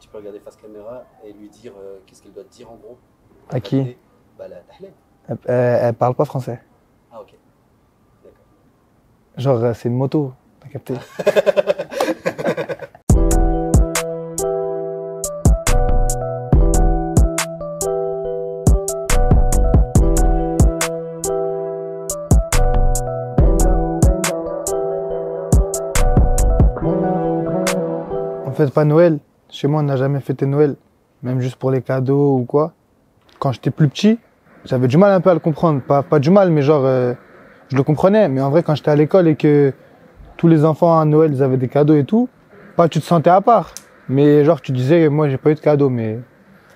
tu peux regarder face caméra et lui dire qu'est-ce qu'elle doit te dire en gros. À qui? Bah la Tahleb. Elle parle pas français. Ah ok. D'accord. Genre, c'est une moto, t'as capté? On fête pas Noël. Chez moi, on n'a jamais fêté Noël. Même juste pour les cadeaux ou quoi. Quand j'étais plus petit, j'avais du mal un peu à le comprendre. Pas du mal, mais genre, je le comprenais. Mais en vrai, quand j'étais à l'école et que tous les enfants à Noël, ils avaient des cadeaux et tout, pas tu te sentais à part. Mais genre, tu disais, moi, j'ai pas eu de cadeau. Mais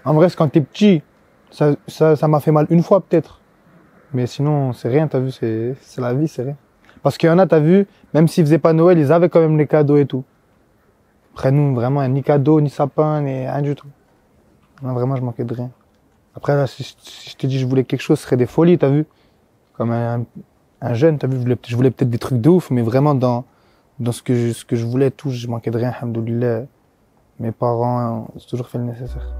en vrai, c'est quand t'es petit, ça m'a fait mal une fois peut-être. Mais sinon, c'est rien, t'as vu, c'est la vie, c'est rien. Parce qu'il y en a, t'as vu, même s'ils faisaient pas Noël, ils avaient quand même les cadeaux et tout. Après nous, vraiment, ni cadeau, ni sapin, ni rien du tout. Non, vraiment, je manquais de rien. Après, là, si je te dis je voulais quelque chose, ce serait des folies, t'as vu. Comme un jeune, t'as vu, je voulais peut-être des trucs de ouf, mais vraiment dans ce que je voulais, tout, je manquais de rien, alhamdoulilah. Mes parents ont toujours fait le nécessaire.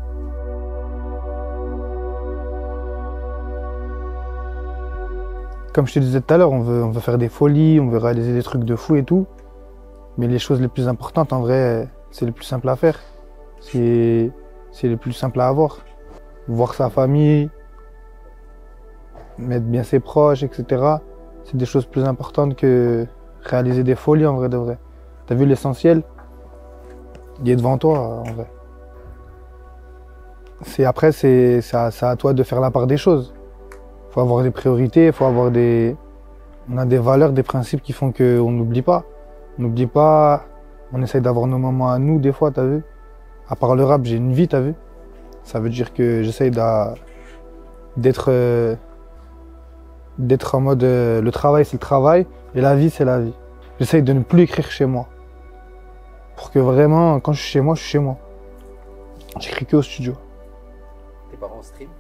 Comme je te disais tout à l'heure, on veut faire des folies, on veut réaliser des trucs de fou et tout. Mais les choses les plus importantes, en vrai, c'est le plus simple à faire. C'est le plus simple à avoir. Voir sa famille, mettre bien ses proches, etc. C'est des choses plus importantes que réaliser des folies, en vrai de vrai. T'as vu l'essentiel? Il est devant toi, en vrai. Après, c'est à toi de faire la part des choses. Faut avoir des priorités, on a des valeurs, des principes qui font qu'on n'oublie pas. On n'oublie pas, on essaye d'avoir nos moments à nous des fois, t'as vu. À part le rap, j'ai une vie, t'as vu. Ça veut dire que j'essaye d'être en mode le travail c'est le travail et la vie c'est la vie. J'essaye de ne plus écrire chez moi. Pour que vraiment, quand je suis chez moi, je suis chez moi. J'écris que au studio. Tes parents stream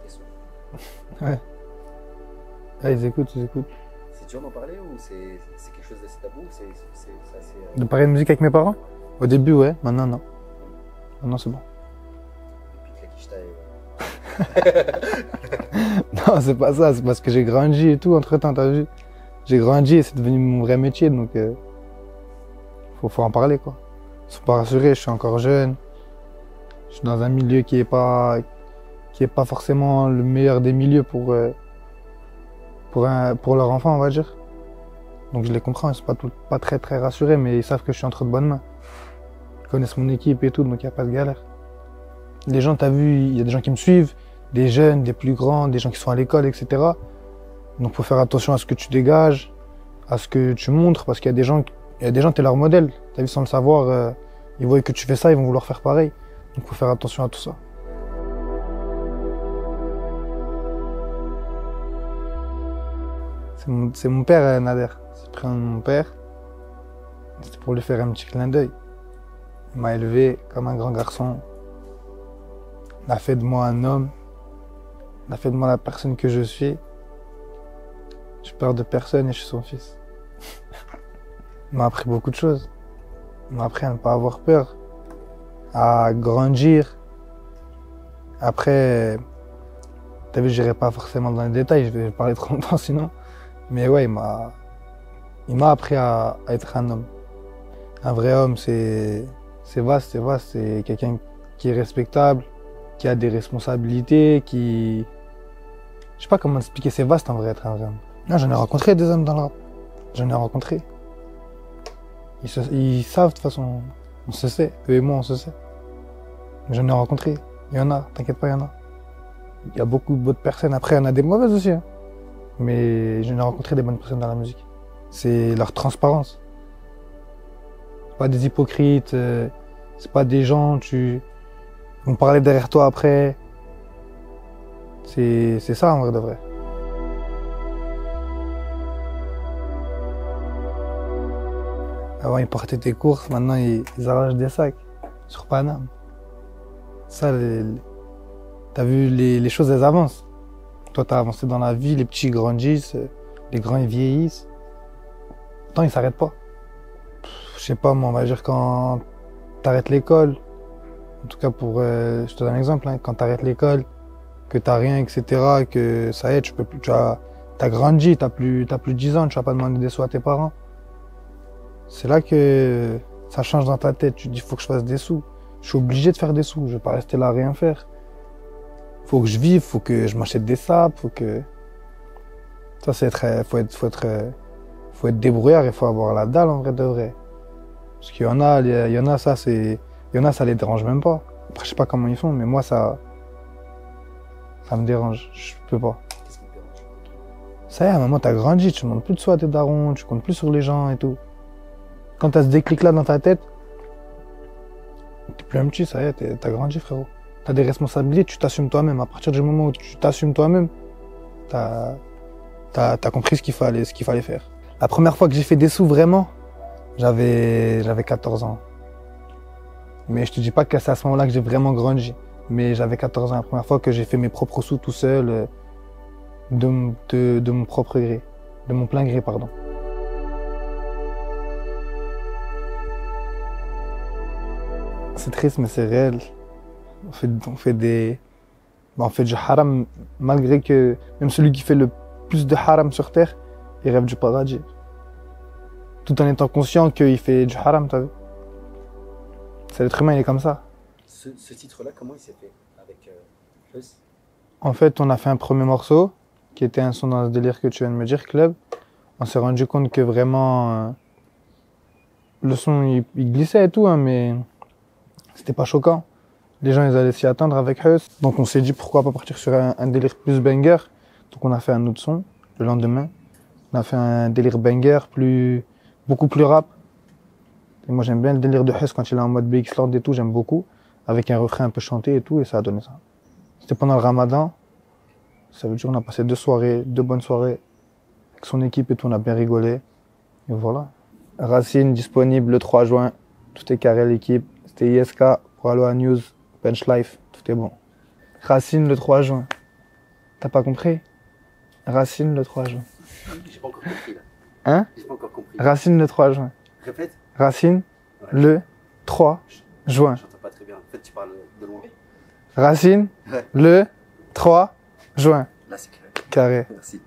tes sons? Ouais. Ouais, ils écoutent. C'est dur d'en parler ou c'est quelque chose d'assez tabou? C'est assez. De parler de musique avec mes parents? Au début, ouais. Maintenant, non. Maintenant, c'est bon. Depuis que la quicheta est... Non, c'est pas ça. C'est parce que j'ai grandi et tout entre-temps, t'as vu. J'ai grandi et c'est devenu mon vrai métier, donc faut en parler, quoi. Ils sont pas rassurés, je suis encore jeune. Je suis dans un milieu qui est pas forcément le meilleur des milieux pour leur enfant, on va dire. Donc je les comprends, ils sont pas très rassurés, mais ils savent que je suis entre de bonnes mains. Ils connaissent mon équipe et tout, donc il n'y a pas de galère. Les gens, t'as vu, il y a des gens qui me suivent, des jeunes, des plus grands, des gens qui sont à l'école, etc. Donc faut faire attention à ce que tu dégages, à ce que tu montres, parce qu'il y a des gens, t'es leur modèle. T'as vu, sans le savoir, ils voient que tu fais ça, ils vont vouloir faire pareil. Donc faut faire attention à tout ça. C'est mon père, Nader. C'est le prénom de mon père. C'était pour lui faire un petit clin d'œil. Il m'a élevé comme un grand garçon. Il a fait de moi un homme. Il a fait de moi la personne que je suis. J'ai peur de personne et je suis son fils. Il m'a appris beaucoup de choses. Il m'a appris à ne pas avoir peur, à grandir. Après, t'as vu, j'irai pas forcément dans les détails, je vais parler trop longtemps sinon. Mais ouais, il m'a appris à être un homme. Un vrai homme, c'est vaste, c'est quelqu'un qui est respectable, qui a des responsabilités, qui... Je sais pas comment expliquer, c'est vaste en vrai être un vrai homme. Non, j'en ai rencontré des hommes dans le rap. J'en ai rencontré. Ils savent de toute façon, on se sait, eux et moi on se sait. J'en ai rencontré, il y en a, t'inquiète pas, il y en a. Il y a beaucoup d'autres personnes, après il y en a des mauvaises aussi. Hein. Mais j'en ai rencontré des bonnes personnes dans la musique. C'est leur transparence. C'est pas des hypocrites, c'est pas des gens, ils vont parler derrière toi après. C'est ça en vrai de vrai. Avant ils portaient des courses, maintenant ils arrachent des sacs sur Paname. Ça, t'as vu, les choses elles avancent. Toi t'as avancé dans la vie, les petits grandissent, les grands ils vieillissent. Le temps il s'arrête pas. Je sais pas moi, on va dire quand t'arrêtes l'école, En tout cas, je te donne un exemple, hein, quand tu arrêtes l'école, que tu n'as rien, etc., que ça y est, tu peux plus, tu as grandi, tu n'as plus 10 ans, tu vas pas demander des sous à tes parents. C'est là que ça change dans ta tête. Tu te dis, il faut que je fasse des sous. Je suis obligé de faire des sous, je vais pas rester là à rien faire. Faut que je vive, faut que je m'achète des sapes, faut que... Ça, faut être débrouillard, il faut avoir la dalle en vrai de vrai. Parce qu'il y en a, ça les dérange même pas. Après, je sais pas comment ils font, mais moi, ça me dérange. Je peux pas. Qu'est-ce qui te dérange? Ça y est, à un moment, t'as grandi, tu demandes plus de sous à tes darons, tu comptes plus sur les gens et tout. Quand t'as ce déclic-là dans ta tête, t'es plus un petit, ça y est, t'as grandi, frérot. T'as des responsabilités, tu t'assumes toi-même. À partir du moment où tu t'assumes toi-même, t'as compris ce qu'il fallait faire. La première fois que j'ai fait des sous, vraiment, j'avais 14 ans. Mais je te dis pas que c'est à ce moment-là que j'ai vraiment grandi. Mais j'avais 14 ans, la première fois que j'ai fait mes propres sous tout seul, de mon propre gré. De mon plein gré, pardon. C'est triste, mais c'est réel. On fait du haram, malgré que même celui qui fait le plus de haram sur terre, il rêve du paradis. Tout en étant conscient qu'il fait du haram, t'as vu. C'est l'être humain, il est comme ça. Ce titre-là, comment il s'est fait avec Huss? En fait, on a fait un premier morceau, qui était un son dans ce délire que tu viens de me dire, Club. On s'est rendu compte que vraiment, le son, il glissait et tout, hein, mais c'était pas choquant. Les gens, ils allaient s'y attendre avec Huss. Donc on s'est dit, pourquoi pas partir sur un délire plus banger. Donc on a fait un autre son, le lendemain. On a fait un délire banger, beaucoup plus rap. Et moi, j'aime bien le délire de Huss quand il est en mode BX Lord et tout, j'aime beaucoup. Avec un refrain un peu chanté et tout, et ça a donné ça. C'était pendant le Ramadan. Ça veut dire qu'on a passé 2 bonnes soirées avec son équipe et tout, on a bien rigolé. Et voilà. Racine disponible le 3 juin. Tout est carré l'équipe. C'était ISK pour Aloha News, Bench Life, tout est bon. Racine le 3 juin. T'as pas compris? Racine le 3 juin. J'ai pas encore compris là. Hein? J'ai pas encore compris. Racine le 3 juin. Répète. Racine le 3 juin. J'entends pas très bien. En fait, tu parles de loin. Racine Ouais. le 3 juin. Là, c'est clair. Carré. Merci.